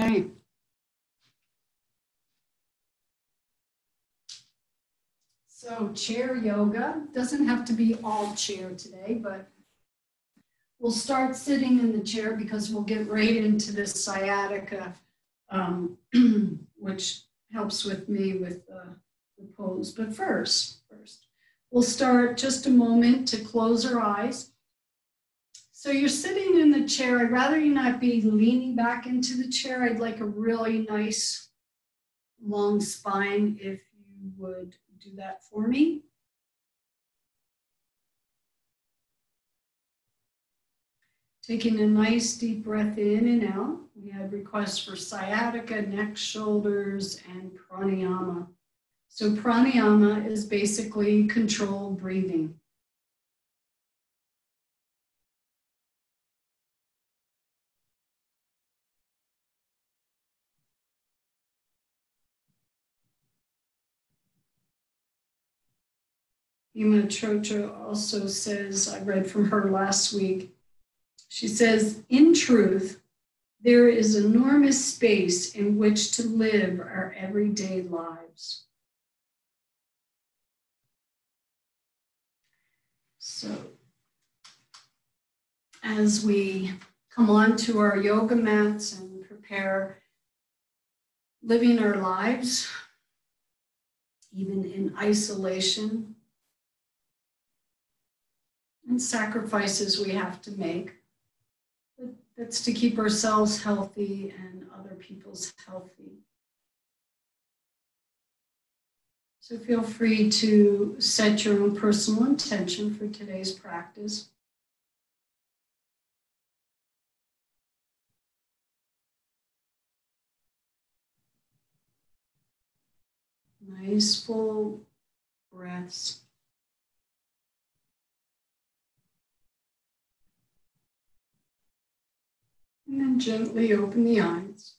Okay. So chair yoga doesn't have to be all chair today, but we'll start sitting in the chair because we'll get right into this sciatica, which helps with me with the pose. But first, we'll start just a moment to close our eyes. So you're sitting in the chair. I'd rather you not be leaning back into the chair. I'd like a really nice long spine if you would do that for me. Taking a nice deep breath in and out. We had requests for sciatica, neck, shoulders, and pranayama. So pranayama is basically controlled breathing. Hema Chotra also says, I read from her last week, she says, in truth, there is enormous space in which to live our everyday lives. So, as we come on to our yoga mats and prepare living our lives, even in isolation, and sacrifices we have to make. That's to keep ourselves healthy and other people's healthy. So feel free to set your own personal intention for today's practice. Nice full breaths. And then gently open the eyes.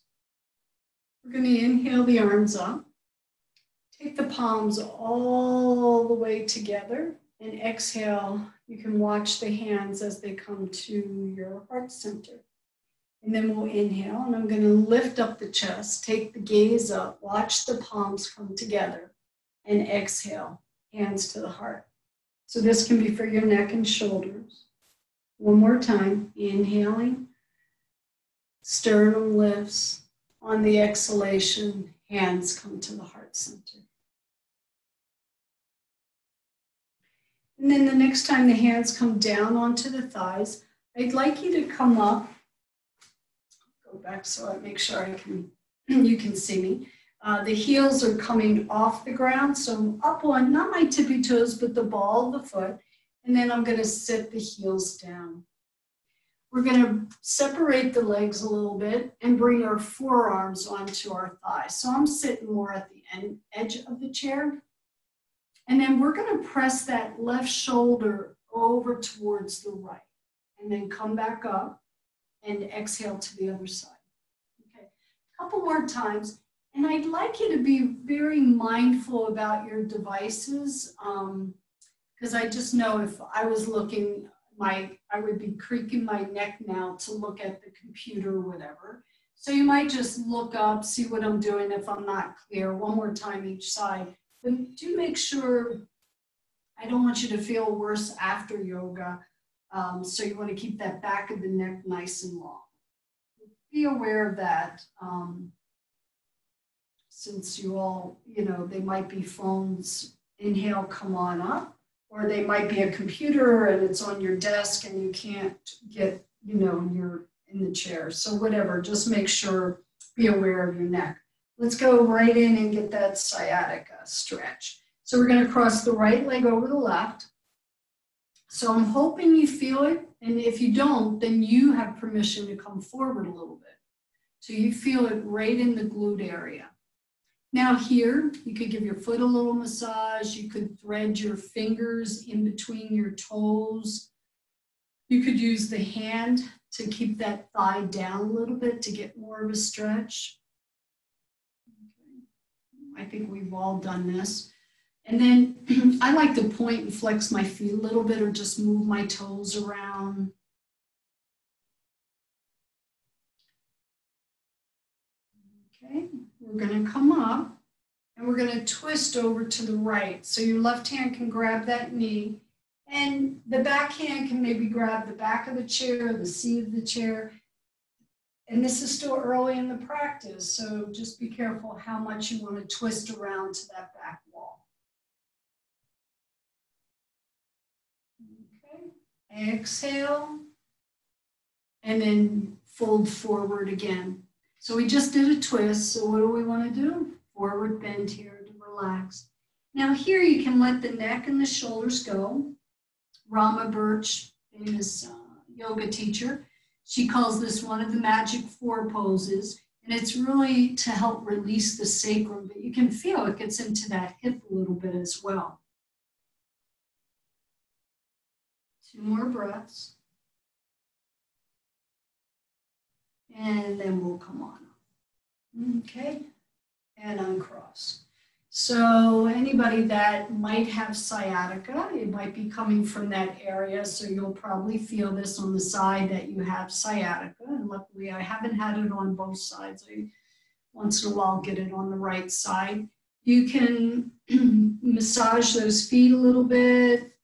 We're going to inhale the arms up. Take the palms all the way together and exhale. You can watch the hands as they come to your heart center. And then we'll inhale, and I'm going to lift up the chest, take the gaze up, watch the palms come together, and exhale, hands to the heart. So this can be for your neck and shoulders. One more time, inhaling. Sternum lifts. On the exhalation, hands come to the heart center. And then the next time the hands come down onto the thighs, I'd like you to come up. Go back so I make sure you can see me. The heels are coming off the ground, so I'm up on, not my tippy toes, but the ball of the foot. And then I'm going to sit the heels down. We're going to separate the legs a little bit and bring our forearms onto our thighs. So I'm sitting more at the edge of the chair. And then we're going to press that left shoulder over towards the right. And then come back up and exhale to the other side. Okay, a couple more times. And I'd like you to be very mindful about your devices. Because I just know if I was looking, I would be creaking my neck now to look at the computer or whatever. So you might just look up, see what I'm doing if I'm not clear. One more time each side. But do make sure, I don't want you to feel worse after yoga. So you want to keep that back of the neck nice and long. Be aware of that. Since you all, they might be phones, inhale, come on up. Or they might be a computer and it's on your desk and you can't get, you're in the chair. So whatever, just make sure, be aware of your neck. Let's go right in and get that sciatica stretch. So we're going to cross the right leg over the left. So I'm hoping you feel it. And if you don't, then you have permission to come forward a little bit. So you feel it right in the glute area. Now here, you could give your foot a little massage. You could thread your fingers in between your toes. You could use the hand to keep that thigh down a little bit to get more of a stretch. Okay. I think we've all done this. And then I like to point and flex my feet a little bit or just move my toes around. Okay, we're going to come up and we're going to twist over to the right. So your left hand can grab that knee and the back hand can maybe grab the back of the chair, the seat of the chair. And this is still early in the practice, so just be careful how much you want to twist around to that back wall. Okay, exhale, and then fold forward again. So we just did a twist, so what do we want to do? Forward bend here to relax. Now here you can let the neck and the shoulders go. Rama Birch, famous yoga teacher, she calls this one of the magic 4 poses, and it's really to help release the sacrum, but you can feel it gets into that hip a little bit as well. 2 more breaths. And then we'll come on. Okay, and uncross. So anybody that might have sciatica, it might be coming from that area, so you'll probably feel this on the side that you have sciatica, and luckily I haven't had it on both sides. I once in a while get it on the right side. You can massage those feet a little bit,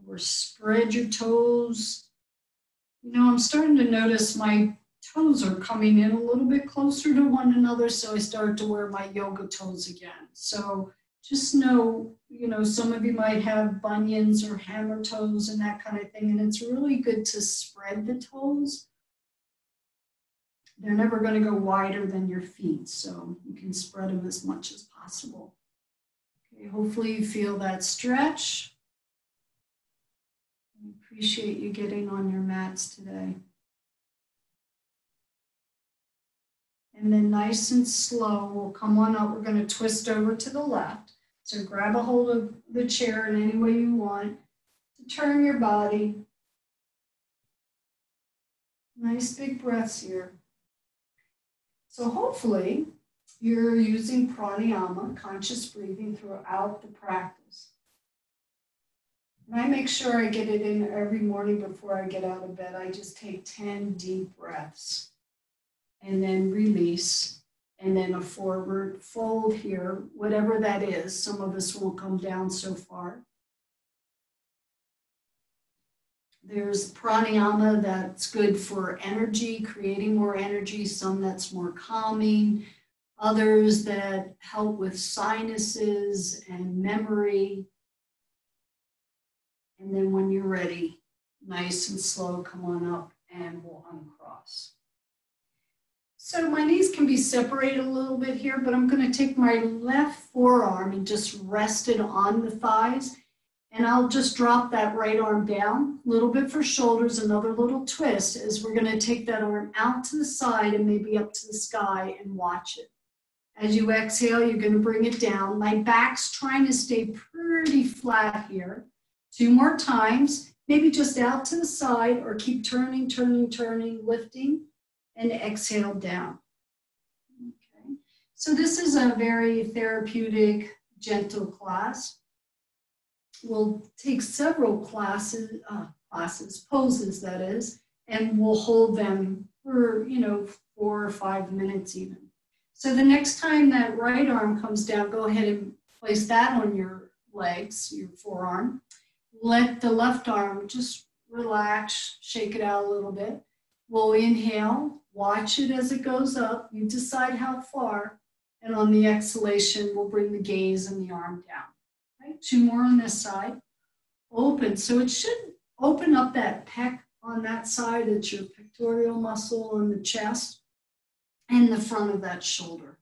or spread your toes. You know, I'm starting to notice my toes are coming in a little bit closer to one another, so I started to wear my yoga toes again. So just know, you know, some of you might have bunions or hammer toes and that kind of thing, and it's really good to spread the toes. They're never going to go wider than your feet, so you can spread them as much as possible. Okay, hopefully you feel that stretch. I appreciate you getting on your mats today. And then nice and slow, we'll come on up. We're going to twist over to the left. So grab a hold of the chair in any way you want to turn your body. Nice big breaths here. So hopefully you're using pranayama, conscious breathing, throughout the practice. And I make sure I get it in every morning before I get out of bed. I just take 10 deep breaths. And then release, and then a forward fold here, whatever that is. Some of us won't come down so far. There's pranayama that's good for energy, creating more energy, some that's more calming, others that help with sinuses and memory. And then when you're ready, nice and slow, come on up and we'll uncross. So my knees can be separated a little bit here, but I'm going to take my left forearm and just rest it on the thighs. And I'll just drop that right arm down, a little bit for shoulders, another little twist as we're going to take that arm out to the side and maybe up to the sky and watch it. As you exhale, you're going to bring it down. My back's trying to stay pretty flat here. 2 more times, maybe just out to the side or keep turning, turning, turning, lifting. And exhale down. Okay. So this is a very therapeutic, gentle class. We'll take several poses that is, and we'll hold them for, 4 or 5 minutes even. So the next time that right arm comes down, go ahead and place that on your legs, your forearm. Let the left arm just relax, shake it out a little bit. We'll inhale, watch it as it goes up. You decide how far. And on the exhalation, we'll bring the gaze and the arm down. Okay? 2 more on this side. Open. So it should open up that pec on that side. It's your pectoral muscle on the chest and the front of that shoulder.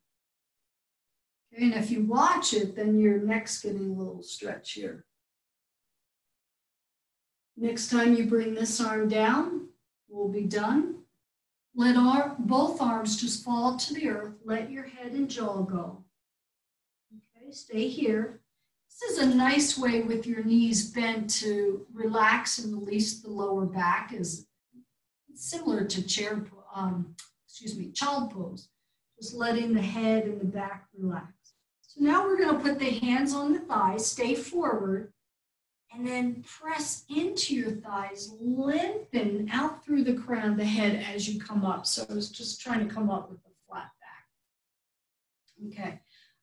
Okay? And if you watch it, then your neck's getting a little stretch here. Next time you bring this arm down, we'll be done. Let both arms just fall to the earth. Let your head and jaw go. Okay, stay here. This is a nice way with your knees bent to relax and release the lower back. It's similar to child pose. Just letting the head and the back relax. So now we're going to put the hands on the thighs, stay forward. And then press into your thighs, lengthen out through the crown of the head as you come up. So I was just trying to come up with a flat back. Okay,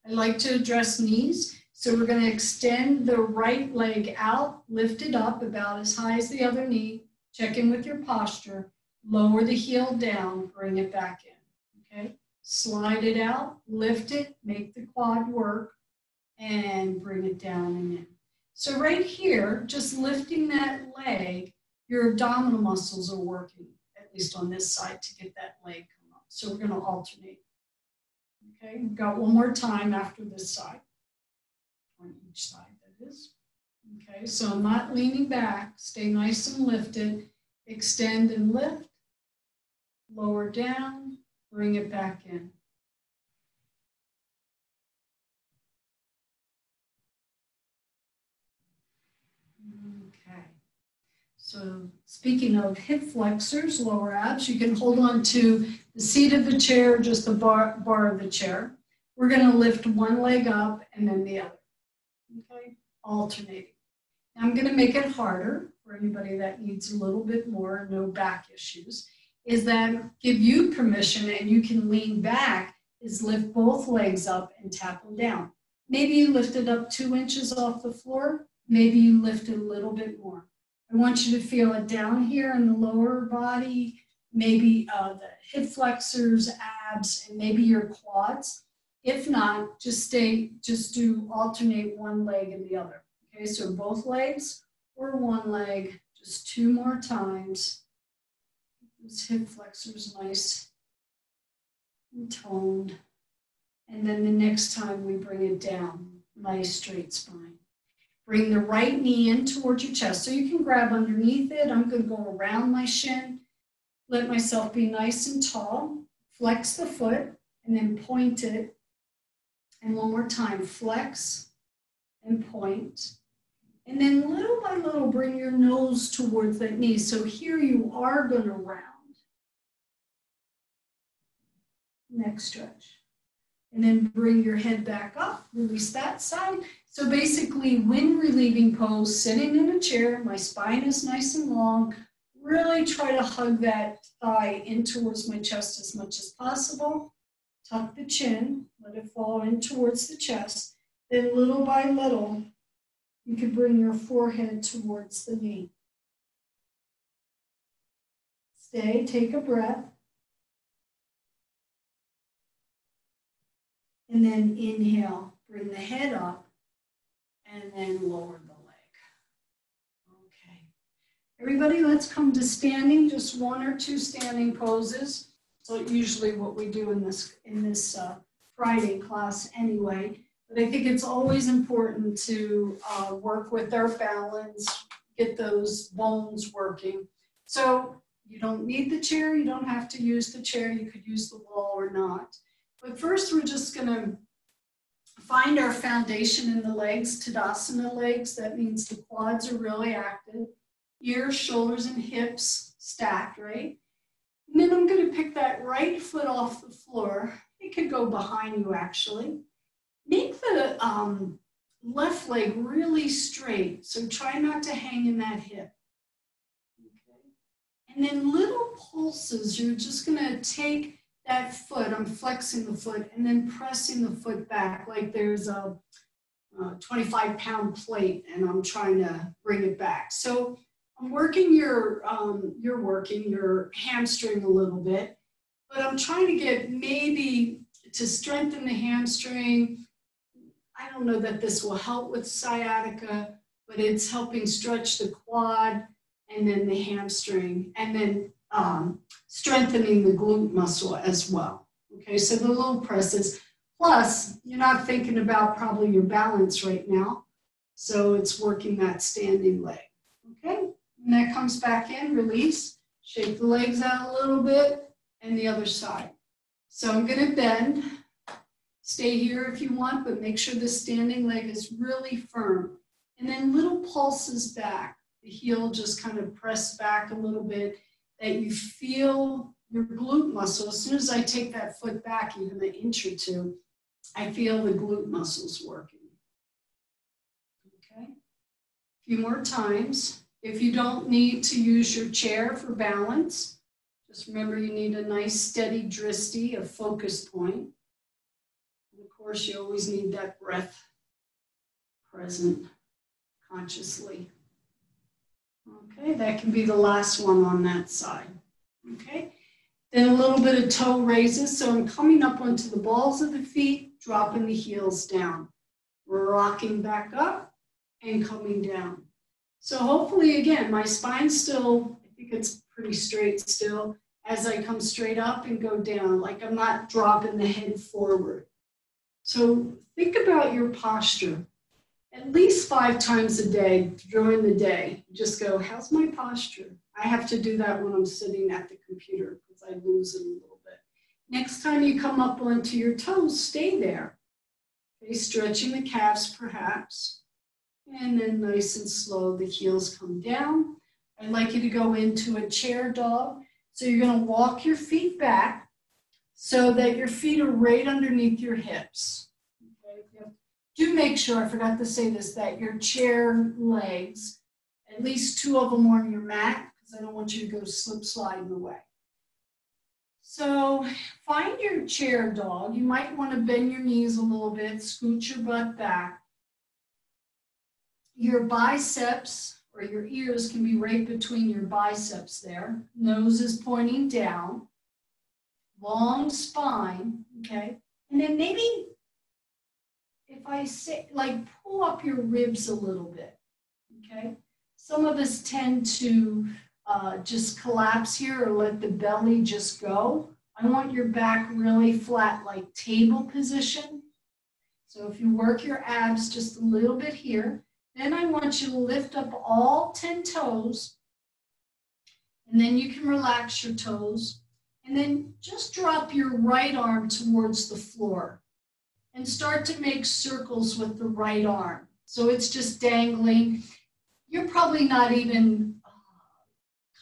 I like to address knees. So we're going to extend the right leg out, lift it up about as high as the other knee, check in with your posture, lower the heel down, bring it back in, okay? Slide it out, lift it, make the quad work, and bring it down and in. So right here, just lifting that leg, your abdominal muscles are working, at least on this side, to get that leg come up. So we're going to alternate. Okay, we've got one more time after this side. On each side, that is. Okay, so I'm not leaning back. Stay nice and lifted. Extend and lift. Lower down. Bring it back in. Okay. So speaking of hip flexors, lower abs, you can hold on to the seat of the chair, just the bar of the chair. We're going to lift one leg up and then the other. Okay, alternating. Now I'm going to make it harder for anybody that needs a little bit more, no back issues, is that give you permission and you can lean back, is lift both legs up and tap them down. Maybe you lift it up 2 inches off the floor, maybe you lift it a little bit more. I want you to feel it down here in the lower body, maybe the hip flexors, abs, and maybe your quads. If not, just do alternate one leg and the other. Okay, so both legs or one leg, just 2 more times. Those hip flexors nice and toned. And then the next time we bring it down, nice straight spine. Bring the right knee in towards your chest. So you can grab underneath it. I'm going to go around my shin. Let myself be nice and tall. Flex the foot and then point it. And one more time, flex and point. And then little by little, bring your nose towards that knee. So here you are going to round. Next stretch. And then bring your head back up, release that side. So basically, wind relieving pose, sitting in a chair, my spine is nice and long. Really try to hug that thigh in towards my chest as much as possible. Tuck the chin, let it fall in towards the chest. Then little by little, you can bring your forehead towards the knee. Stay, take a breath. And then inhale, bring the head up, and then lower the leg. Okay. Everybody, let's come to standing, just 1 or 2 standing poses. So usually what we do in this Friday class anyway. But I think it's always important to work with our balance, get those bones working. So you don't need the chair, you don't have to use the chair, you could use the wall or not. But first, we're just going to find our foundation in the legs, Tadasana legs. That means the quads are really active. Ears, shoulders, and hips stacked, right? And then I'm going to pick that right foot off the floor. It could go behind you, actually. Make the left leg really straight. So try not to hang in that hip. Okay. And then little pulses. You're just going to take that foot, I'm flexing the foot and then pressing the foot back like there's a 25-pound plate and I'm trying to bring it back. So I'm working you're working your hamstring a little bit, but I'm trying to get maybe to strengthen the hamstring. I don't know that this will help with sciatica, but it's helping stretch the quad and then the hamstring and then strengthening the glute muscle as well. Okay, so the low presses. Plus, you're not thinking about probably your balance right now. So it's working that standing leg. Okay, and that comes back in, release, shake the legs out a little bit, and the other side. So I'm going to bend. Stay here if you want, but make sure the standing leg is really firm. And then little pulses back. The heel just kind of pressed back a little bit, that you feel your glute muscle. As soon as I take that foot back, even an inch or two, I feel the glute muscles working. Okay, a few more times. If you don't need to use your chair for balance, just remember you need a nice steady dristy, a focus point. And of course, you always need that breath present consciously. Okay, that can be the last one on that side. Okay, then a little bit of toe raises. So I'm coming up onto the balls of the feet, dropping the heels down, rocking back up and coming down. So hopefully, again, my spine's still, I think it's pretty straight still, as I come straight up and go down, like I'm not dropping the head forward. So think about your posture. At least 5 times a day during the day, just go, how's my posture? I have to do that when I'm sitting at the computer because I lose it a little bit. Next time you come up onto your toes, stay there. Okay, stretching the calves perhaps. And then nice and slow, the heels come down. I'd like you to go into a chair dog. So you're going to walk your feet back so that your feet are right underneath your hips. Okay? Do make sure, I forgot to say this, that your chair legs, at least 2 of them are on your mat, because I don't want you to go slip sliding away. So find your chair dog. You might want to bend your knees a little bit, scoot your butt back. Your biceps or your ears can be right between your biceps there. Nose is pointing down. Long spine, okay? And then maybe if I say, like, pull up your ribs a little bit, okay? Some of us tend to just collapse here or let the belly just go. I want your back really flat, like table position. So if you work your abs just a little bit here, then I want you to lift up all 10 toes, and then you can relax your toes, and then just drop your right arm towards the floor and start to make circles with the right arm. So it's just dangling. You're probably not even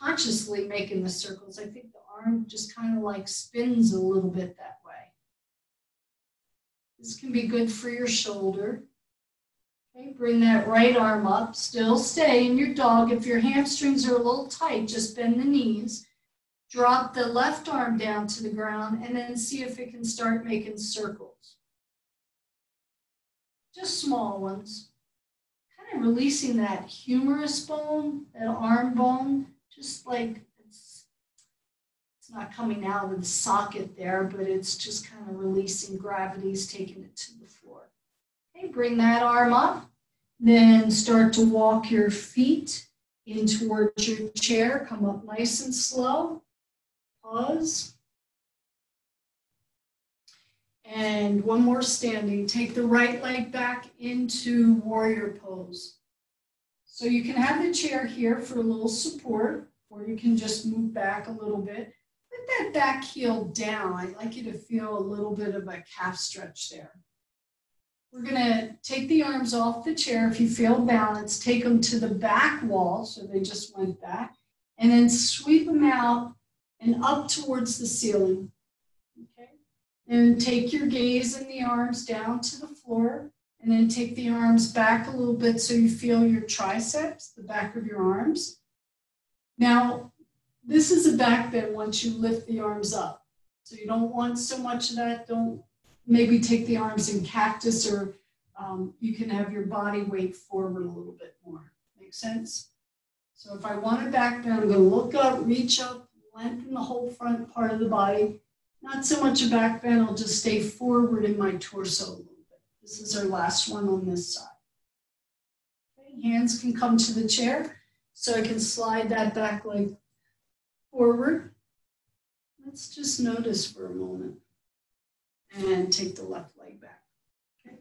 consciously making the circles. I think the arm just kind of like spins a little bit that way. This can be good for your shoulder. Okay, bring that right arm up. Still stay in your dog. If your hamstrings are a little tight, just bend the knees. Drop the left arm down to the ground and then see if it can start making circles. Just small ones. Kind of releasing that humerus bone, that arm bone, just like it's not coming out of the socket there, but it's just kind of releasing. Gravity's taking it to the floor. Okay, bring that arm up, then start to walk your feet in towards your chair. Come up nice and slow. Pause. And one more standing. Take the right leg back into warrior pose. So you can have the chair here for a little support, or you can just move back a little bit. Put that back heel down. I'd like you to feel a little bit of a calf stretch there. We're going to take the arms off the chair. If you feel balanced, take them to the back wall, so they just went back, and then sweep them out and up towards the ceiling. Okay? And take your gaze and the arms down to the floor, and then take the arms back a little bit so you feel your triceps, the back of your arms. Now, this is a back bend once you lift the arms up. So you don't want so much of that. Don't maybe take the arms in cactus, or you can have your body weight forward a little bit more. Make sense? So if I want a back bend, I'm going to look up, reach up, lengthen the whole front part of the body. Not so much a back bend, I'll just stay forward in my torso a little bit. This is our last one on this side. Okay, hands can come to the chair, so I can slide that back leg forward. Let's just notice for a moment. And take the left leg back. Okay.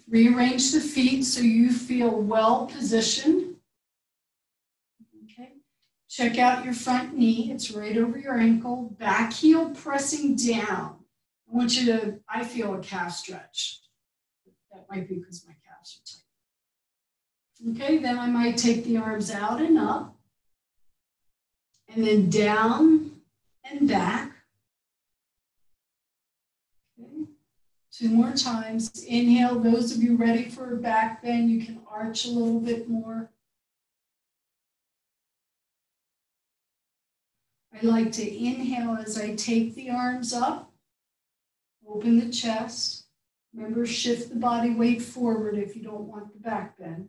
Rearrange the feet so you feel well positioned. Okay. Check out your front knee. It's right over your ankle. Back heel pressing down. I want you to, I feel a calf stretch. That might be because my calves are tight. Okay, then I might take the arms out and up. And then down and back. 2 more times. Inhale. Those of you ready for a back bend, you can arch a little bit more. I like to inhale as I take the arms up. Open the chest. Remember, shift the body weight forward if you don't want the back bend.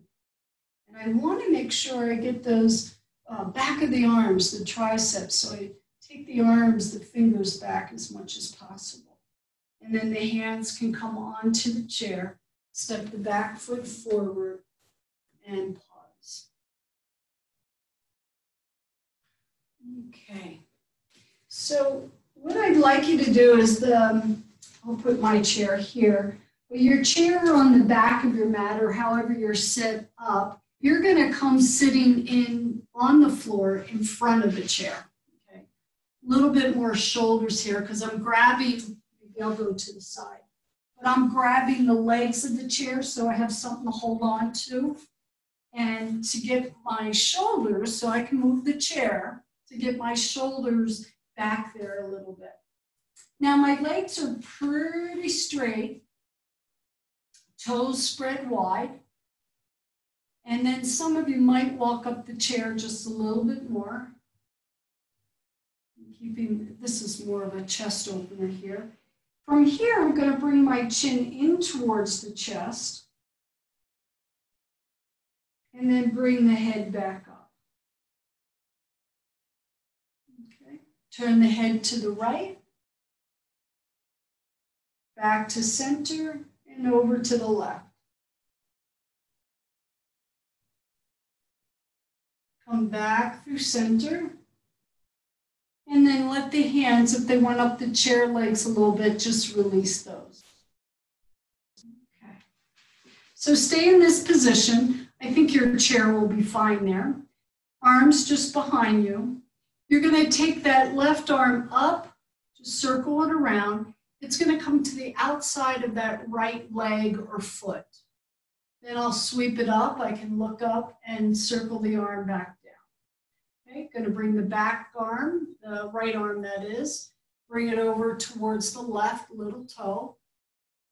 And I want to make sure I get those back of the arms, the triceps, so I take the arms, the fingers back as much as possible. And then the hands can come onto the chair, step the back foot forward, and pause. Okay. So what I'd like you to do is I'll put my chair here. But your chair on the back of your mat, or however you're set up, you're going to come sitting in on the floor in front of the chair. Okay. A little bit more shoulders here because I'm grabbing, maybe I'll go to the side, but I'm grabbing the legs of the chair so I have something to hold on to. And to get my shoulders, so I can move the chair, to get my shoulders back there a little bit. Now my legs are pretty straight, toes spread wide. And then some of you might walk up the chair just a little bit more. This is more of a chest opener here. From here, I'm going to bring my chin in towards the chest. And then bring the head back up. Okay. Turn the head to the right, back to center, and over to the left. Come back through center. And then let the hands, if they went up the chair legs a little bit, just release those. Okay. So stay in this position. I think your chair will be fine there. Arms just behind you. You're going to take that left arm up, just circle it around. It's going to come to the outside of that right leg or foot. Then I'll sweep it up. I can look up and circle the arm back down. Okay, going to bring the back arm, the right arm that is, bring it over towards the left little toe,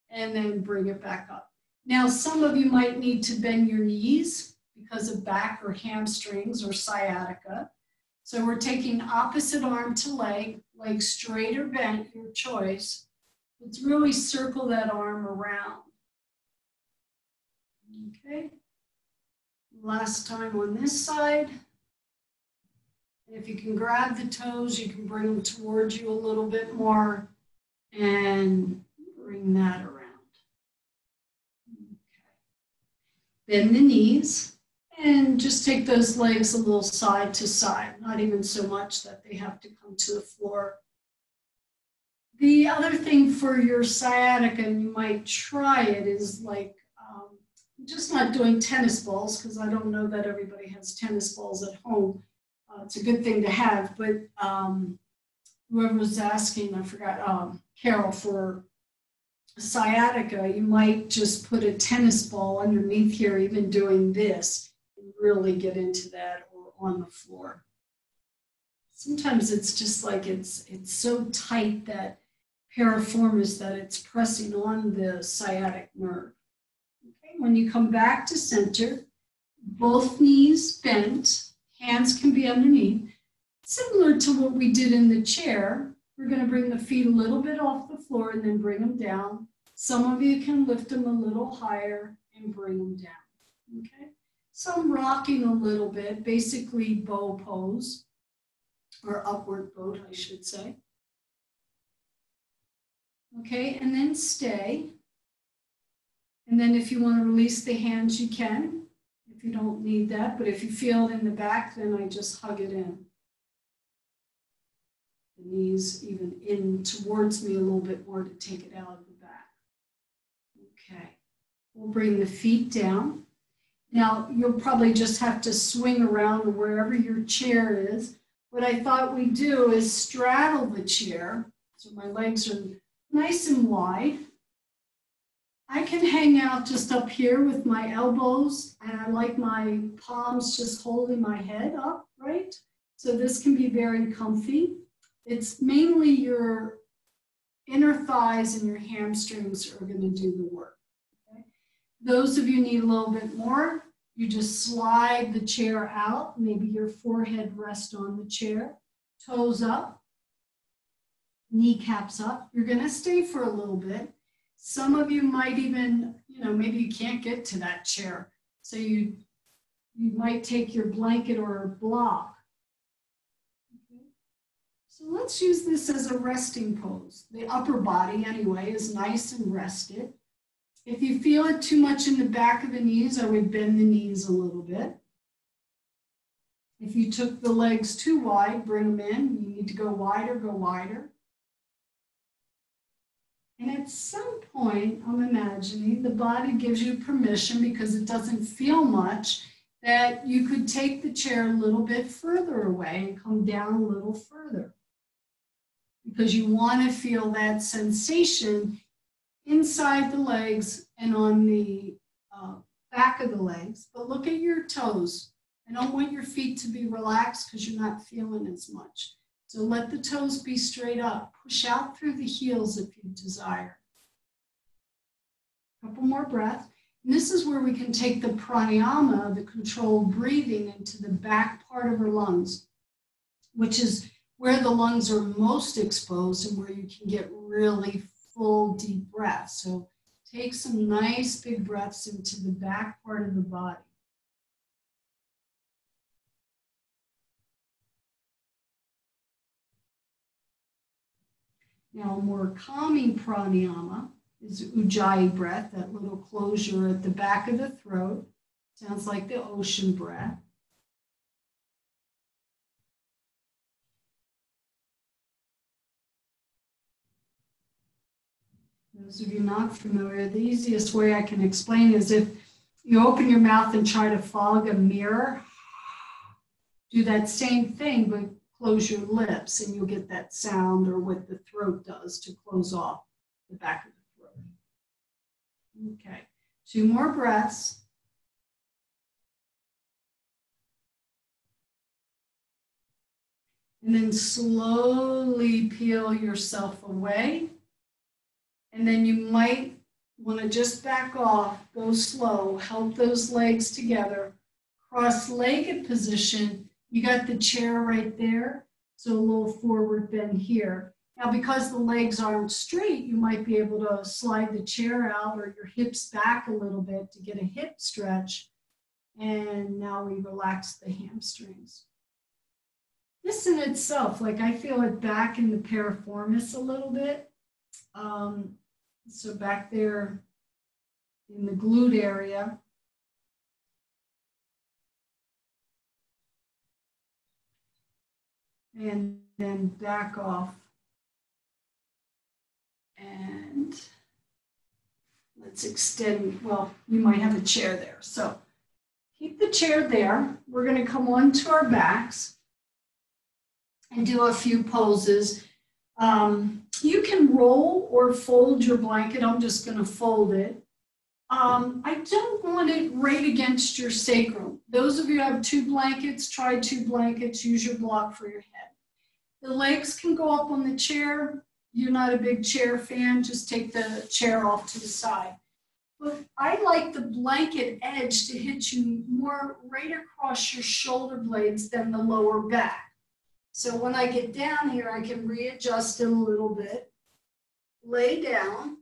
and then bring it back up. Now, some of you might need to bend your knees because of back or hamstrings or sciatica. So we're taking opposite arm to leg straight or bent, your choice. Let's really circle that arm around. Okay. Last time on this side. And if you can grab the toes, you can bring them towards you a little bit more and bring that around. Bend the knees and just take those legs a little side to side, not even so much that they have to come to the floor. The other thing for your sciatica, and you might try it, is like just not doing tennis balls, because I don't know that everybody has tennis balls at home. It's a good thing to have, but whoever was asking, I forgot, Carol, for sciatica, you might just put a tennis ball underneath here, even doing this, and really get into that, or on the floor. Sometimes it's just like it's so tight, that piriformis, that it's pressing on the sciatic nerve. Okay, when you come back to center, both knees bent, hands can be underneath. Similar to what we did in the chair, we're going to bring the feet a little bit off the floor and then bring them down. Some of you can lift them a little higher and bring them down. Okay? So I'm rocking a little bit, basically bow pose, or upward boat, I should say. Okay, and then stay. And then if you want to release the hands, you can. If you don't need that, but if you feel it in the back, then I just hug it in. The knees even in towards me a little bit more to take it out of the back. Okay, we'll bring the feet down. Now, you'll probably just have to swing around wherever your chair is. What I thought we'd do is straddle the chair, so my legs are nice and wide. I can hang out just up here with my elbows, and I like my palms just holding my head up, right? So this can be very comfy. It's mainly your inner thighs and your hamstrings are going to do the work. Okay? Those of you need a little bit more, you just slide the chair out. Maybe your forehead rests on the chair, toes up, kneecaps up. You're going to stay for a little bit. Some of you might even, maybe you can't get to that chair. So you might take your blanket or a block. Okay. So let's use this as a resting pose. The upper body, anyway, is nice and rested. If you feel it too much in the back of the knees, I would bend the knees a little bit. If you took the legs too wide, bring them in. You need to go wider, go wider. And at some point, I'm imagining the body gives you permission, because it doesn't feel much, that you could take the chair a little bit further away and come down a little further. Because you want to feel that sensation inside the legs and on the back of the legs. But look at your toes. I don't want your feet to be relaxed because you're not feeling as much. So let the toes be straight up. Push out through the heels if you desire. A couple more breaths. And this is where we can take the pranayama, the controlled breathing, into the back part of our lungs, which is where the lungs are most exposed and where you can get really full, deep breaths. So take some nice big breaths into the back part of the body. Now, a more calming pranayama is ujjayi breath, that little closure at the back of the throat. Sounds like the ocean breath. Those of you not familiar, the easiest way I can explain is if you open your mouth and try to fog a mirror, do that same thing, but close your lips and you'll get that sound, or what the throat does to close off the back of the throat. Okay, 2 more breaths. And then slowly peel yourself away. And then you might want to just back off, go slow, help those legs together, cross-legged position. You got the chair right there, so a little forward bend here. Now, because the legs aren't straight, you might be able to slide the chair out or your hips back a little bit to get a hip stretch. And now we relax the hamstrings. This in itself, like I feel it back in the piriformis a little bit. So back there in the glute area. And then back off. And let's extend, well, you might have a chair there. So keep the chair there. We're going to come onto our backs and do a few poses. You can roll or fold your blanket. I'm just going to fold it. I don't want it right against your sacrum. Those of you who have 2 blankets, try 2 blankets. Use your block for your head. The legs can go up on the chair. You're not a big chair fan, just take the chair off to the side. But I like the blanket edge to hit you more right across your shoulder blades than the lower back. So when I get down here, I can readjust it a little bit, lay down.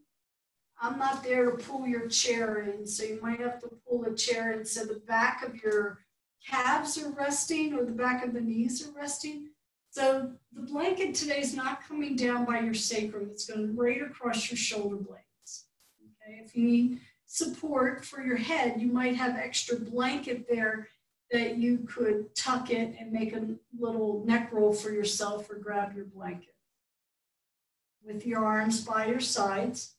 I'm not there to pull your chair in, so you might have to pull the chair in so the back of your calves are resting or the back of the knees are resting. So the blanket today is not coming down by your sacrum. It's going right across your shoulder blades. Okay? If you need support for your head, you might have extra blanket there that you could tuck it and make a little neck roll for yourself or grab your blanket. With your arms by your sides.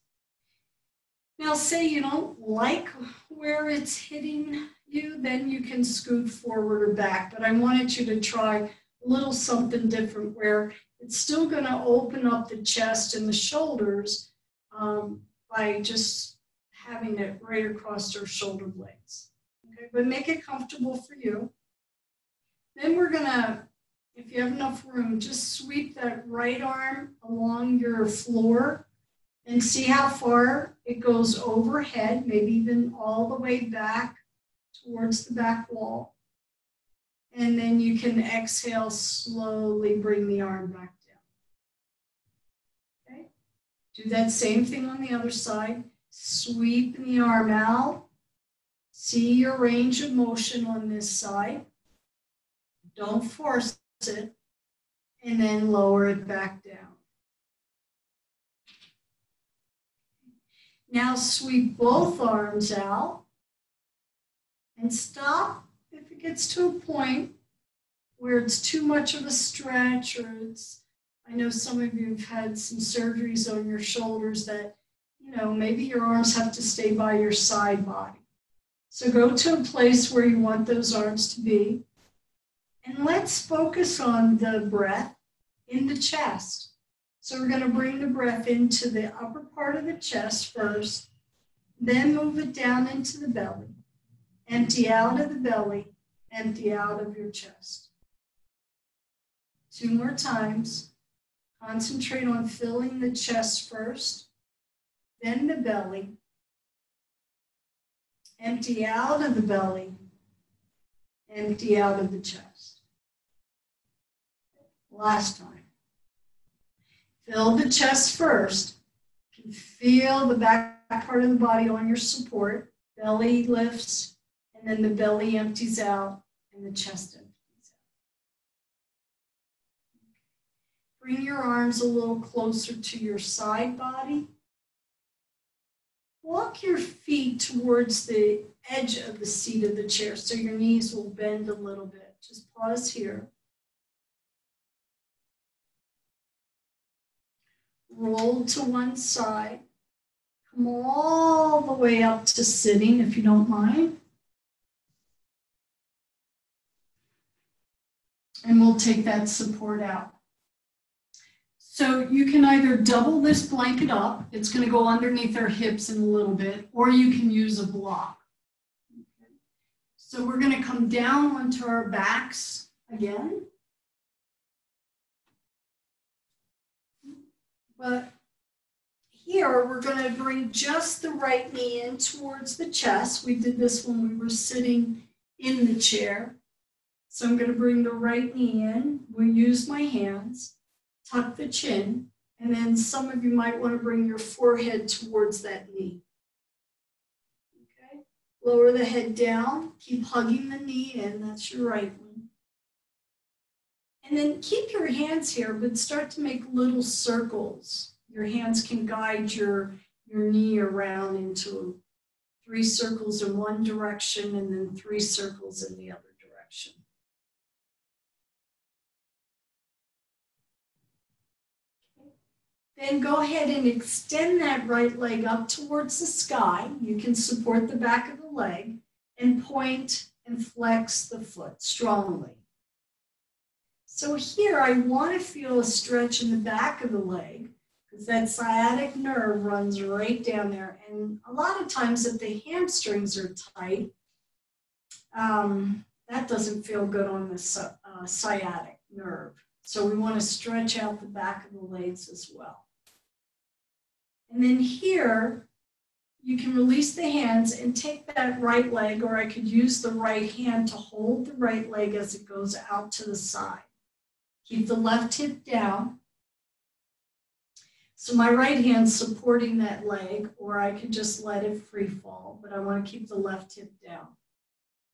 Now say you don't like where it's hitting you, then you can scoot forward or back. But I wanted you to try a little something different where it's still going to open up the chest and the shoulders by just having it right across your shoulder blades. Okay, but make it comfortable for you. Then we're going to, if you have enough room, just sweep that right arm along your floor and see how far it goes overhead, maybe even all the way back towards the back wall. And then you can exhale, slowly bring the arm back down. Okay? Do that same thing on the other side. Sweep the arm out. See your range of motion on this side. Don't force it. And then lower it back down. Now sweep both arms out and stop if it gets to a point where it's too much of a stretch, or I know some of you have had some surgeries on your shoulders that, maybe your arms have to stay by your side body. So go to a place where you want those arms to be. And let's focus on the breath in the chest. So we're going to bring the breath into the upper part of the chest first, then move it down into the belly. Empty out of the belly, empty out of your chest. 2 more times. Concentrate on filling the chest first, then the belly. Empty out of the belly, empty out of the chest. Last time. Fill the chest first. You can feel the back part of the body on your support. Belly lifts, and then the belly empties out, and the chest empties out. Bring your arms a little closer to your side body. Walk your feet towards the edge of the seat of the chair so your knees will bend a little bit. Just pause here. Roll to one side. Come all the way up to sitting if you don't mind. And we'll take that support out. So you can either double this blanket up, it's going to go underneath our hips in a little bit, or you can use a block. Okay. So we're going to come down onto our backs again. But here we're going to bring just the right knee in towards the chest. We did this when we were sitting in the chair. So I'm going to bring the right knee in. We'll use my hands. Tuck the chin, and then some of you might want to bring your forehead towards that knee. Okay, lower the head down, keep hugging the knee in, that's your right one. And then keep your hands here, but start to make little circles. Your hands can guide your knee around into 3 circles in one direction and then 3 circles in the other direction. Then go ahead and extend that right leg up towards the sky. You can support the back of the leg and point and flex the foot strongly. So here I want to feel a stretch in the back of the leg because that sciatic nerve runs right down there. And a lot of times if the hamstrings are tight, that doesn't feel good on the sciatic nerve. So we want to stretch out the back of the legs as well. And then here, you can release the hands and take that right leg, or I could use the right hand to hold the right leg as it goes out to the side. Keep the left hip down. So my right hand's supporting that leg, or I could just let it free fall, but I want to keep the left hip down.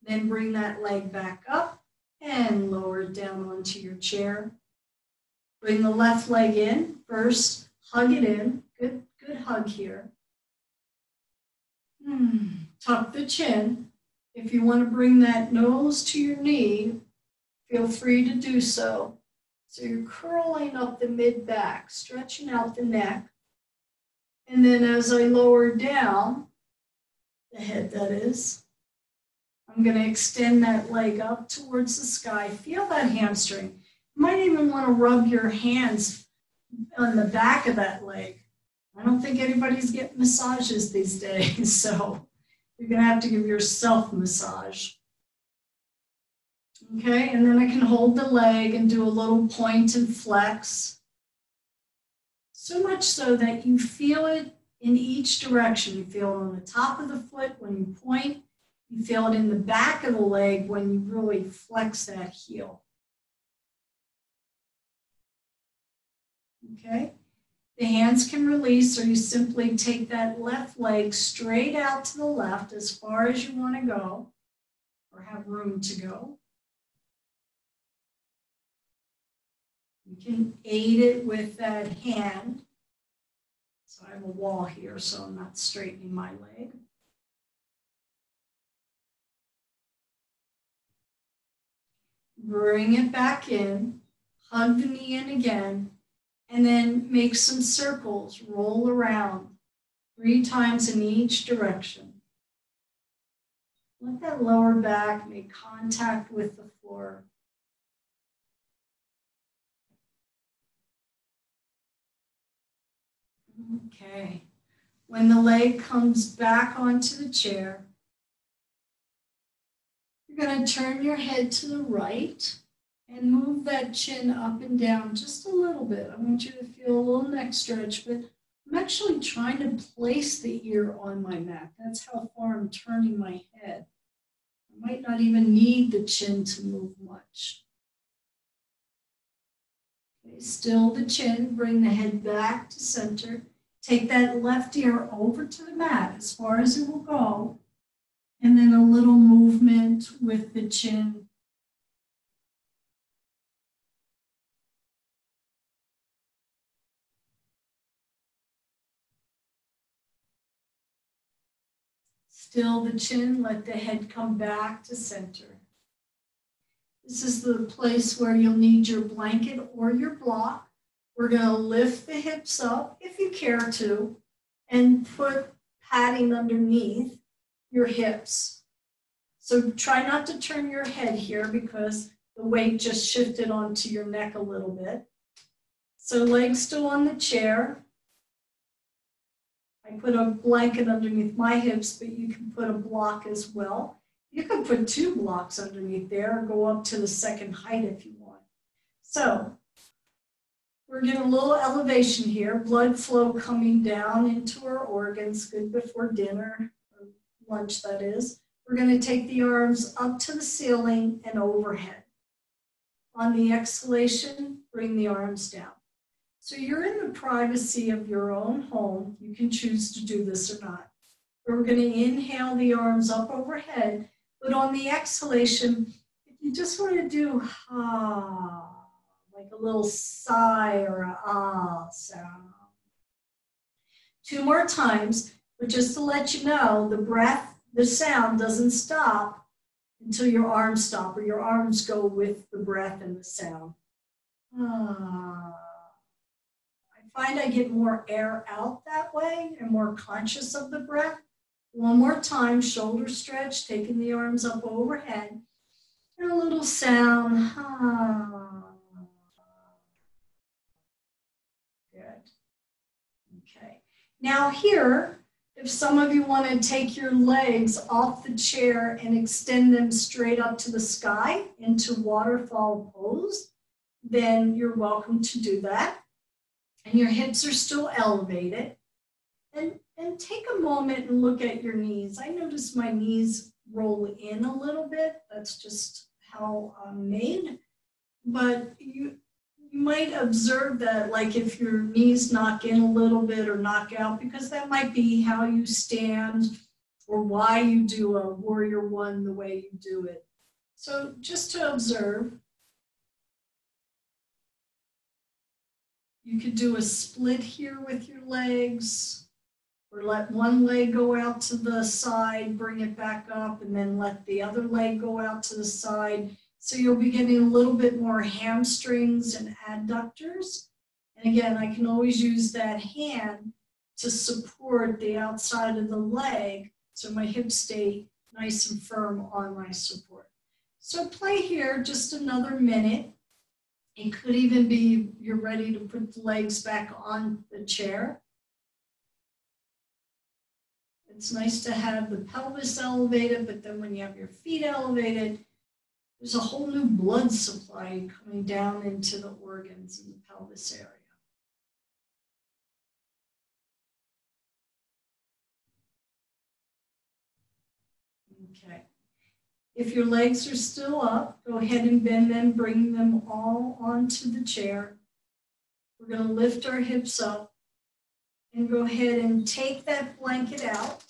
Then bring that leg back up and lower it down onto your chair. Bring the left leg in. First, hug it in. Good hug here. Tuck the chin. If you want to bring that nose to your knee, feel free to do so. So you're curling up the mid-back, stretching out the neck. And then as I lower down, the head that is, I'm going to extend that leg up towards the sky. Feel that hamstring. You might even want to rub your hands on the back of that leg. I don't think anybody's getting massages these days, so you're going to have to give yourself a massage. Okay, and then I can hold the leg and do a little point and flex. So much so that you feel it in each direction. You feel it on the top of the foot when you point. You feel it in the back of the leg when you really flex that heel. Okay. The hands can release, or you simply take that left leg straight out to the left as far as you want to go or have room to go. You can aid it with that hand. So I have a wall here, so I'm not straightening my leg. Bring it back in, hug the knee in again, and then make some circles, roll around 3 times in each direction. Let that lower back make contact with the floor. Okay. When the leg comes back onto the chair, you're going to turn your head to the right and move that chin up and down just a little bit. I want you to feel a little neck stretch, but I'm actually trying to place the ear on my mat. That's how far I'm turning my head. I might not even need the chin to move much. Okay, still the chin, bring the head back to center. Take that left ear over to the mat as far as it will go. And then a little movement with the chin. Still the chin, let the head come back to center. This is the place where you'll need your blanket or your block. We're going to lift the hips up, if you care to, and put padding underneath your hips. So try not to turn your head here because the weight just shifted onto your neck a little bit. So legs still on the chair. I put a blanket underneath my hips, but you can put a block as well. You can put 2 blocks underneath there or go up to the second height if you want. So we're getting a little elevation here, blood flow coming down into our organs, good before dinner, or lunch that is. We're going to take the arms up to the ceiling and overhead. On the exhalation, bring the arms down. So you're in the privacy of your own home. You can choose to do this or not. We're going to inhale the arms up overhead, but on the exhalation, if you just want to do ah, like a little sigh or a ah sound. 2 more times, but just to let you know, the breath, the sound doesn't stop until your arms stop, or your arms go with the breath and the sound. Ah. I find I get more air out that way and more conscious of the breath. 1 more time, shoulder stretch, taking the arms up overhead, and a little sound. Ah. Good. Okay. Now here, if some of you want to take your legs off the chair and extend them straight up to the sky into waterfall pose, then you're welcome to do that. And your hips are still elevated. And take a moment and look at your knees. I notice my knees roll in a little bit. That's just how I'm made. But you might observe that, like if your knees knock in a little bit or knock out, because that might be how you stand or why you do a warrior 1 the way you do it. So just to observe. You could do a split here with your legs, or let one leg go out to the side, bring it back up, and then let the other leg go out to the side. So you'll be getting a little bit more hamstrings and adductors. And again, I can always use that hand to support the outside of the leg so my hips stay nice and firm on my support. So play here just another minute. It could even be you're ready to put the legs back on the chair. It's nice to have the pelvis elevated, but then when you have your feet elevated, there's a whole new blood supply coming down into the organs in the pelvis area. Okay. If your legs are still up, go ahead and bend them, bring them all onto the chair. We're going to lift our hips up, And go ahead and take that blanket out,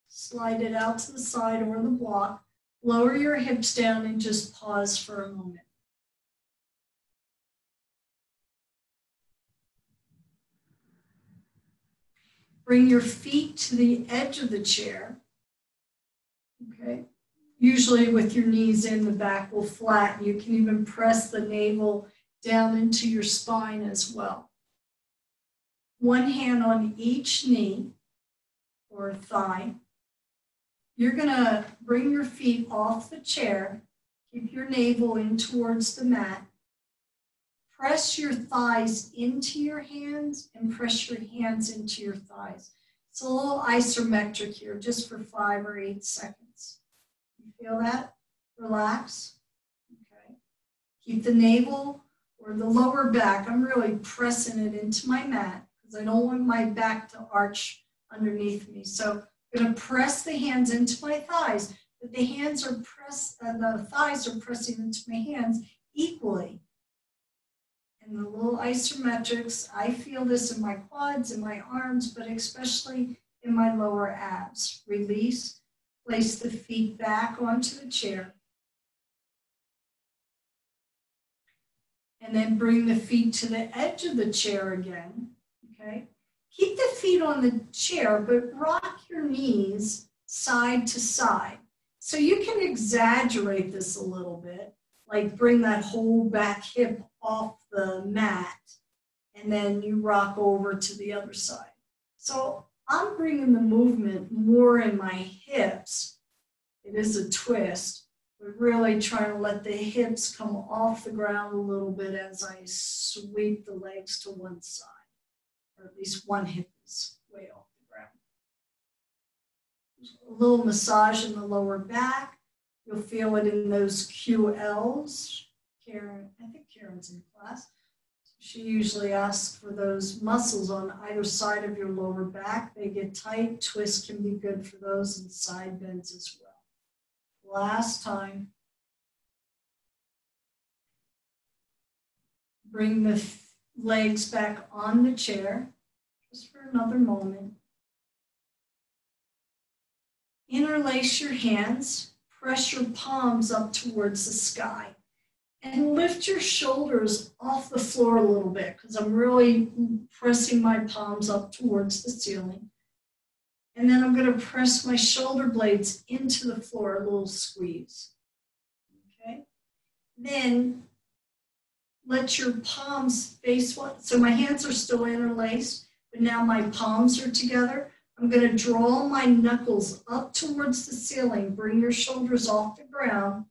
slide it out to the side or the block, lower your hips down and just pause for a moment. Bring your feet to the edge of the chair, okay? Usually with your knees in, the back will flatten. You can even press the navel down into your spine as well. One hand on each knee or thigh. You're gonna bring your feet off the chair, keep your navel in towards the mat. Press your thighs into your hands and press your hands into your thighs. It's a little isometric here, just for 5 or 8 seconds. You feel that? Relax. Okay. Keep the navel or the lower back. I'm really pressing it into my mat because I don't want my back to arch underneath me. So I'm going to press the hands into my thighs, but the hands are the thighs are pressing into my hands equally. And the little isometrics, I feel this in my quads and my arms, but especially in my lower abs. Release, place the feet back onto the chair. And then bring the feet to the edge of the chair again, okay? Keep the feet on the chair, but rock your knees side to side. So you can exaggerate this a little bit, like bring that whole back hip off the mat, and then you rock over to the other side. So I'm bringing the movement more in my hips. It is a twist, but really trying to let the hips come off the ground a little bit as I sweep the legs to one side, or at least one hip is way off the ground. A little massage in the lower back. You'll feel it in those QLs. Karen, I think Karen's in class. She usually asks for those muscles on either side of your lower back. They get tight. Twist can be good for those, and side bends as well. Last time. Bring the legs back on the chair, just for another moment. Interlace your hands. Press your palms up towards the sky. And lift your shoulders off the floor a little bit, because I'm really pressing my palms up towards the ceiling. And then I'm going to press my shoulder blades into the floor, a little squeeze. Okay? Then let your palms face one. So my hands are still interlaced, but now my palms are together. I'm going to draw my knuckles up towards the ceiling. Bring your shoulders off the ground,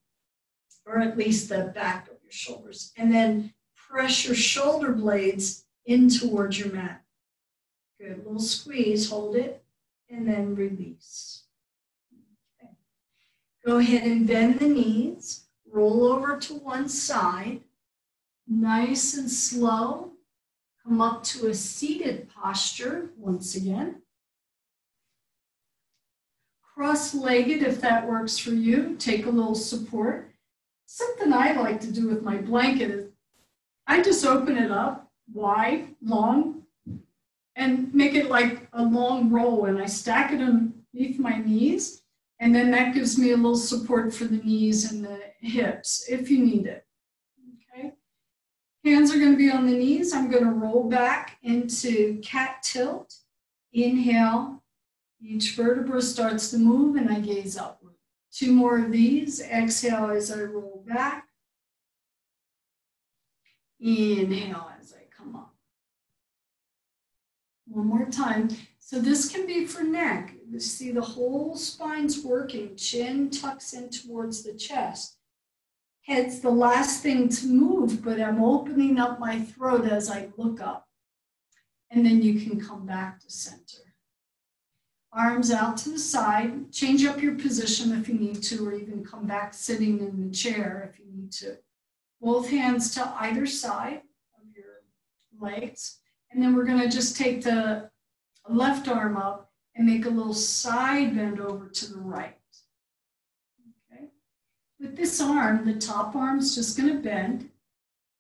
or at least the back of your shoulders. And then press your shoulder blades in towards your mat. Good, little squeeze, hold it, and then release. Okay. Go ahead and bend the knees, roll over to one side, nice and slow. Come up to a seated posture once again. Cross-legged if that works for you, take a little support. Something I like to do with my blanket is I just open it up wide, long, and make it like a long roll, and I stack it underneath my knees, and then that gives me a little support for the knees and the hips if you need it. Okay. Hands are going to be on the knees. I'm going to roll back into cat tilt. Inhale. Each vertebra starts to move, and I gaze upward. 2 more of these. Exhale as I roll back. Inhale as I come up. One more time. So this can be for neck. You see the whole spine's working. Chin tucks in towards the chest. Head's the last thing to move, but I'm opening up my throat as I look up. And then you can come back to center. Arms out to the side. Change up your position if you need to, or even come back sitting in the chair if you need to. Both hands to either side of your legs. And then we're going to just take the left arm up and make a little side bend over to the right. Okay. With this arm, the top arm's just going to bend.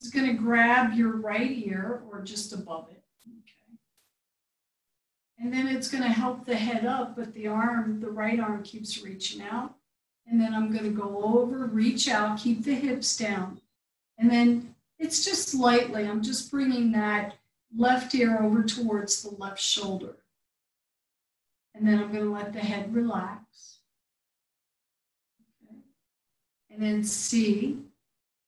It's going to grab your right ear or just above it. And then it's going to help the head up, but the right arm keeps reaching out. And then I'm going to go over, reach out, keep the hips down. And then it's just lightly, I'm just bringing that left ear over towards the left shoulder. And then I'm going to let the head relax. Okay. And then see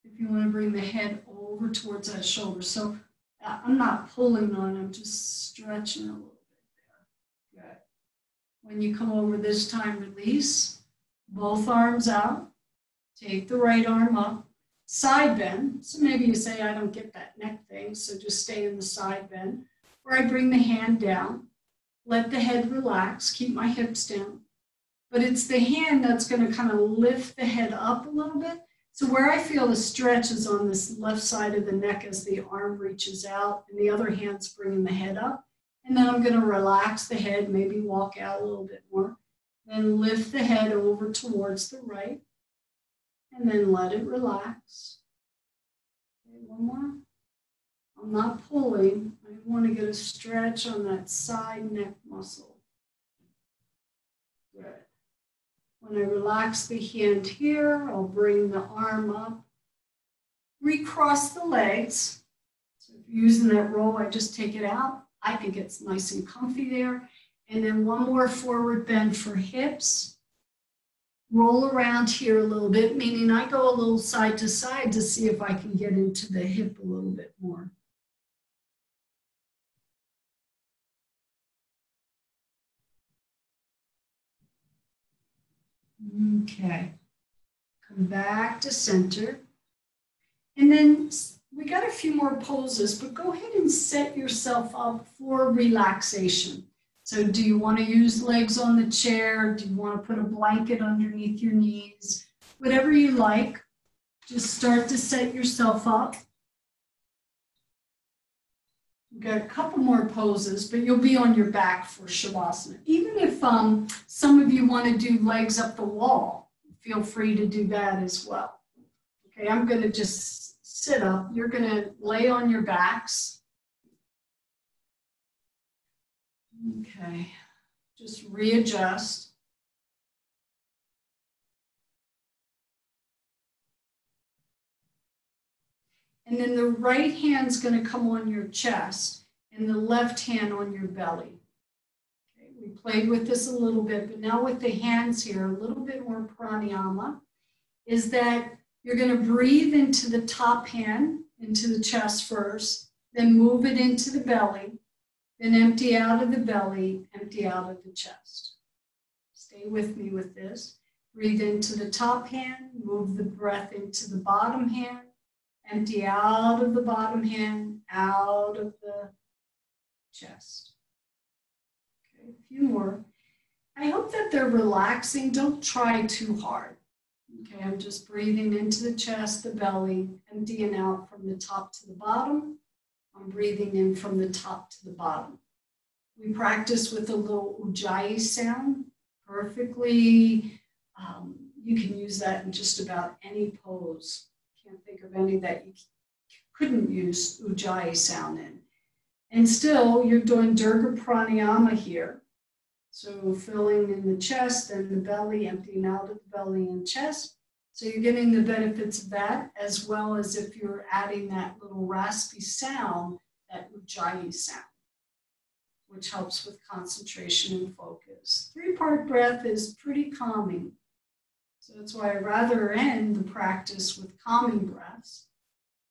if you want to bring the head over towards that shoulder. So I'm not pulling on, I'm just stretching a little bit there. Good. When you come over this time, release. Both arms out. Take the right arm up. Side bend. So maybe you say, I don't get that neck thing, so just stay in the side bend. Or I bring the hand down. Let the head relax. Keep my hips down. But it's the hand that's going to kind of lift the head up a little bit. So where I feel the stretch is on this left side of the neck as the arm reaches out and the other hand's bringing the head up. And then I'm going to relax the head, maybe walk out a little bit more. Then lift the head over towards the right. And then let it relax. Okay, one more. I'm not pulling. I want to get a stretch on that side neck muscle. Good. When I relax the hand here, I'll bring the arm up. Recross the legs. So if you're using that roll, I just take it out. I think it's nice and comfy there. And then one more forward bend for hips. Roll around here a little bit, meaning I go a little side to side to see if I can get into the hip a little bit more. Okay. Come back to center. And then we got a few more poses, but go ahead and set yourself up for relaxation. So do you want to use legs on the chair? Do you want to put a blanket underneath your knees? Whatever you like, just start to set yourself up. We've got a couple more poses, but you'll be on your back for Shavasana. Even if some of you want to do legs up the wall, feel free to do that as well. Okay, I'm going to just sit up. You're going to lay on your backs. Okay, just readjust. And then the right hand's going to come on your chest and the left hand on your belly. Okay, we played with this a little bit, but now with the hands here, a little bit more pranayama, is that you're going to breathe into the top hand, into the chest first, then move it into the belly, then empty out of the belly, empty out of the chest. Stay with me with this. Breathe into the top hand, move the breath into the bottom hand, empty out of the bottom hand, out of the chest. Okay, a few more. I hope that they're relaxing. Don't try too hard. Okay, I'm just breathing into the chest, the belly, emptying out from the top to the bottom. I'm breathing in from the top to the bottom. We practice with a little ujjayi sound perfectly. You can use that in just about any pose. Can't think of any that you couldn't use ujjayi sound in. And still, you're doing Dirga Pranayama here. So filling in the chest and the belly, emptying out of the belly and chest. So you're getting the benefits of that, as well as if you're adding that little raspy sound, that ujjayi sound, which helps with concentration and focus. 3-part breath is pretty calming. So that's why I'd rather end the practice with calming breaths.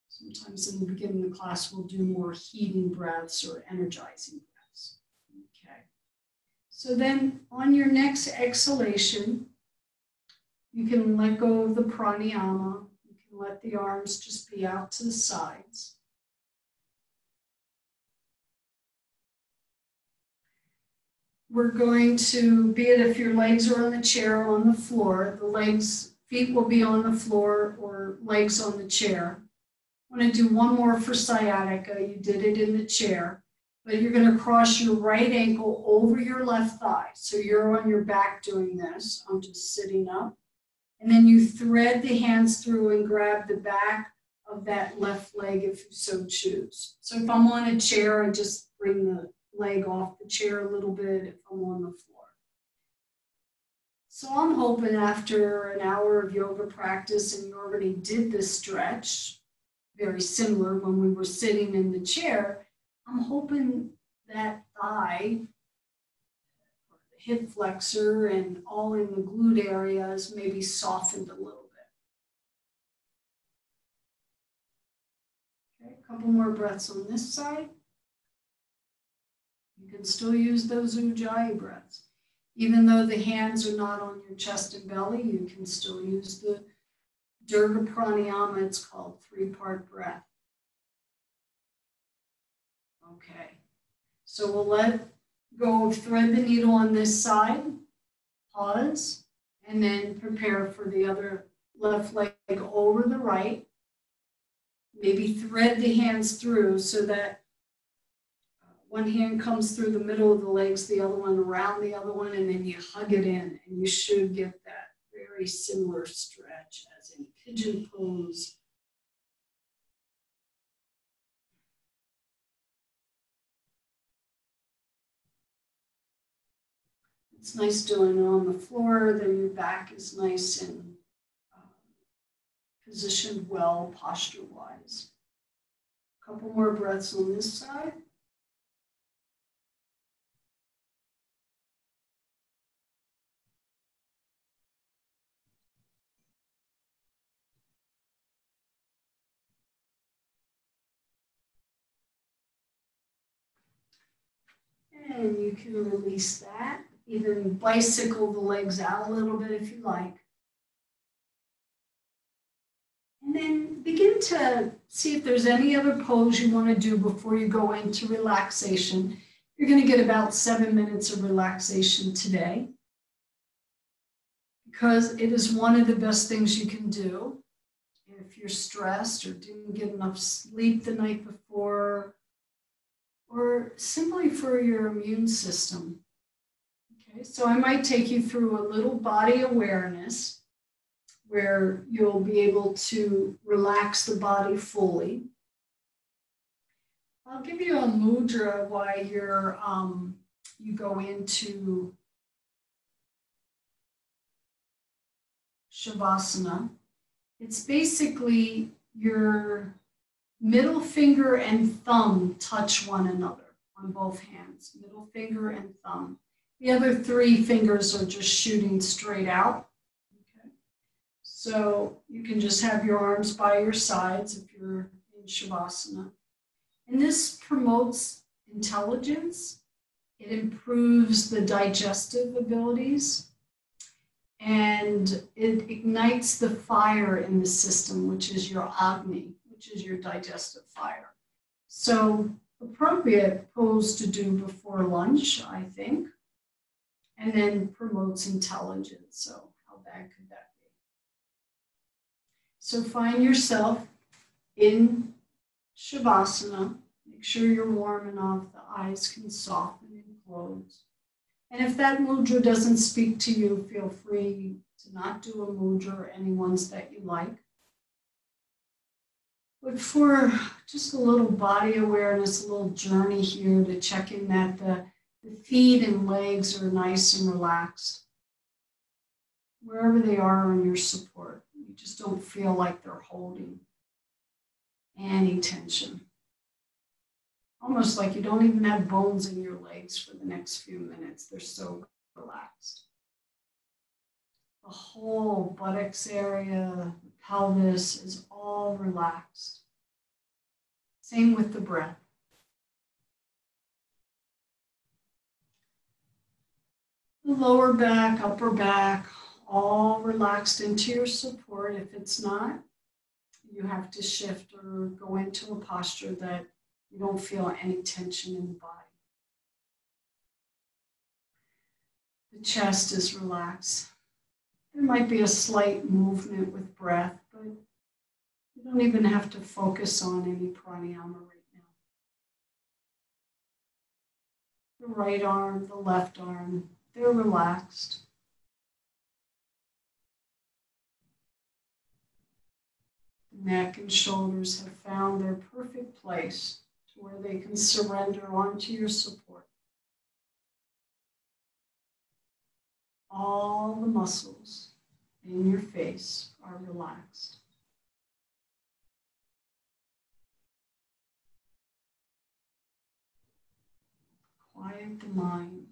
Sometimes in the beginning of the class, we'll do more heating breaths or energizing breaths. Okay. So then on your next exhalation, you can let go of the pranayama. You can let the arms just be out to the sides. We're going to, be it if your legs are on the chair or on the floor, feet will be on the floor or legs on the chair. I want to do one more for sciatica. You did it in the chair, but you're going to cross your right ankle over your left thigh. So you're on your back doing this. I'm just sitting up. And then you thread the hands through and grab the back of that left leg if you so choose. So if I'm on a chair, I just bring the leg off the chair a little bit if I'm on the floor. So I'm hoping after an hour of yoga practice, and you already did this stretch, very similar when we were sitting in the chair, I'm hoping that thigh, or the hip flexor, and all in the glute areas maybe softened a little bit. Okay, a couple more breaths on this side. You can still use those Ujjayi breaths. Even though the hands are not on your chest and belly, you can still use the Durga Pranayama. It's called 3-part breath. Okay, so we'll let go of thread the needle on this side, pause, and then prepare for the other left leg over the right. Maybe thread the hands through so that one hand comes through the middle of the legs, the other one around the other one, and then you hug it in, and you should get that very similar stretch as in pigeon pose. It's nice doing it on the floor, then your back is nice and positioned well posture-wise. A couple more breaths on this side. And you can release that. Even bicycle the legs out a little bit if you like. And then begin to see if there's any other pose you want to do before you go into relaxation. You're going to get about 7 minutes of relaxation today, because it is one of the best things you can do if you're stressed or didn't get enough sleep the night before, or simply for your immune system. Okay, so I might take you through a little body awareness where you'll be able to relax the body fully. I'll give you a mudra while you go into Shavasana. It's basically your middle finger and thumb touch one another on both hands, middle finger and thumb. The other 3 fingers are just shooting straight out. Okay. So you can just have your arms by your sides if you're in Shavasana. And this promotes intelligence. It improves the digestive abilities. And it ignites the fire in the system, which is your Agni, which is your digestive fire. So appropriate pose to do before lunch, I think, and then promotes intelligence. So how bad could that be? So find yourself in Shavasana. Make sure you're warm enough, the eyes can soften and close. And if that mudra doesn't speak to you, feel free to not do a mudra or any ones that you like. But for just a little body awareness, a little journey here to check in that the feet and legs are nice and relaxed. Wherever they are on your support, you just don't feel like they're holding any tension. Almost like you don't even have bones in your legs for the next few minutes. They're so relaxed. The whole buttocks area, the pelvis is all relaxed. Same with the breath. The lower back, upper back, all relaxed into your support. If it's not, you have to shift or go into a posture that you don't feel any tension in the body. The chest is relaxed. There might be a slight movement with breath, but you don't even have to focus on any pranayama right now. The right arm, the left arm, they're relaxed. The neck and shoulders have found their perfect place to where they can surrender onto your support. All the muscles in your face are relaxed. Quiet the mind.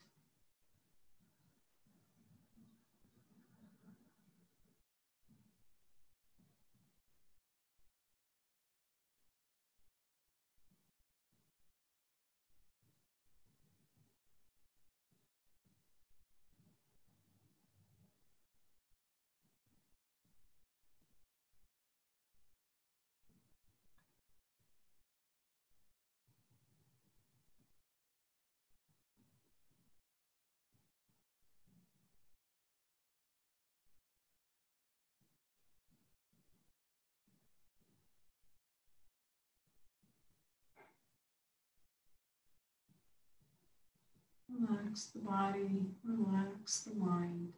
Relax the body, relax the mind.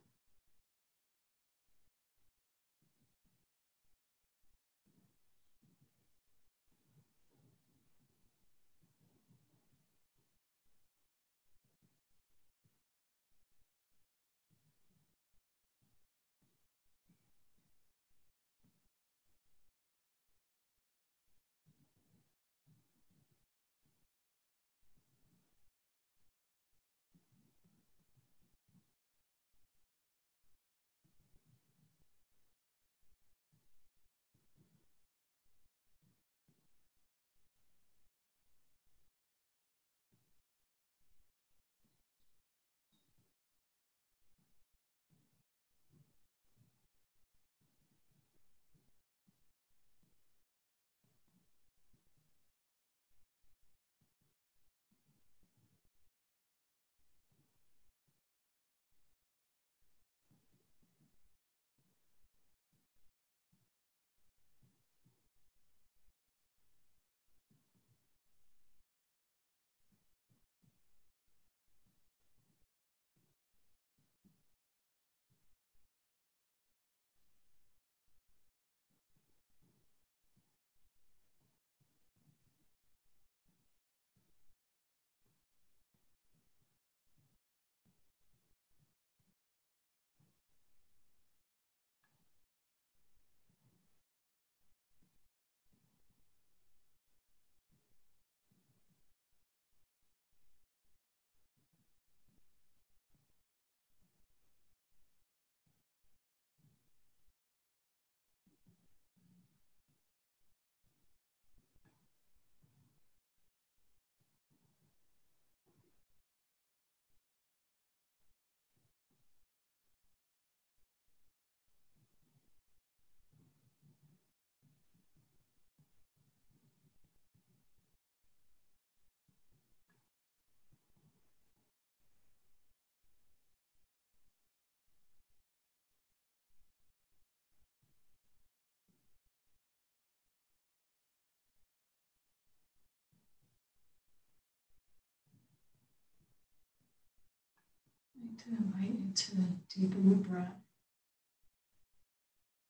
I'd like to invite you to deepen the breath.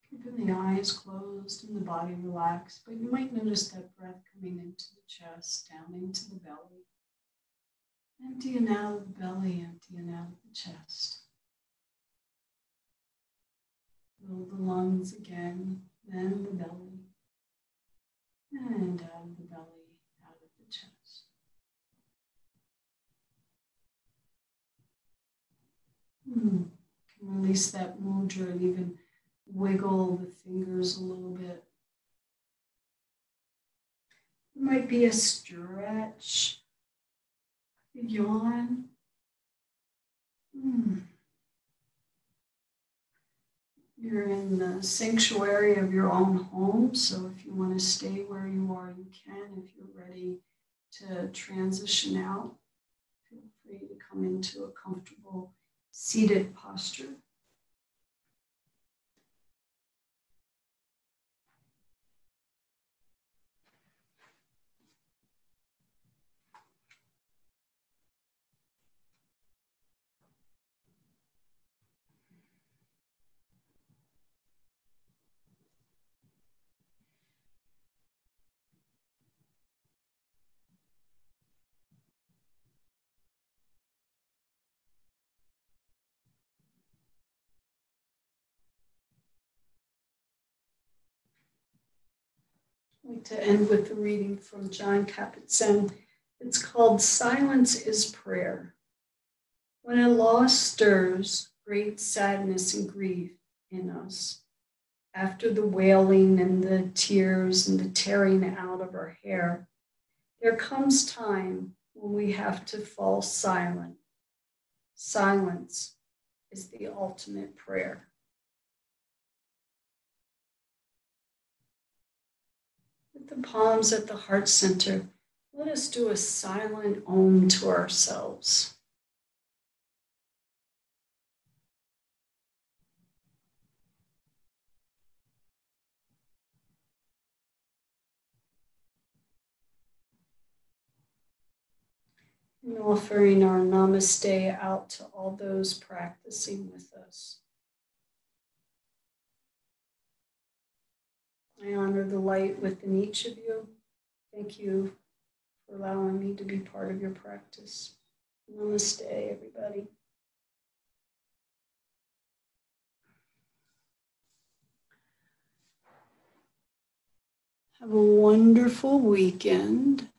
Keeping the eyes closed and the body relaxed, but you might notice that breath coming into the chest, down into the belly. Emptying out of the belly, emptying out of the chest. Fill the lungs again, then the belly. And out of the belly, out of the chest. Can release that mudra and even wiggle the fingers a little bit. It might be a stretch, a yawn. You're in the sanctuary of your own home, so if you want to stay where you are, you can. If you're ready to transition out, feel free to come into a comfortable seated posture. like to end with a reading from John Kabat-Zinn. It's called Silence is Prayer. When a loss stirs great sadness and grief in us, after the wailing and the tears and the tearing out of our hair, there comes time when we have to fall silent. Silence is the ultimate prayer. With the palms at the heart center, let us do a silent Om to ourselves. And offering our namaste out to all those practicing with us. I honor the light within each of you. Thank you for allowing me to be part of your practice. Namaste, everybody. Have a wonderful weekend.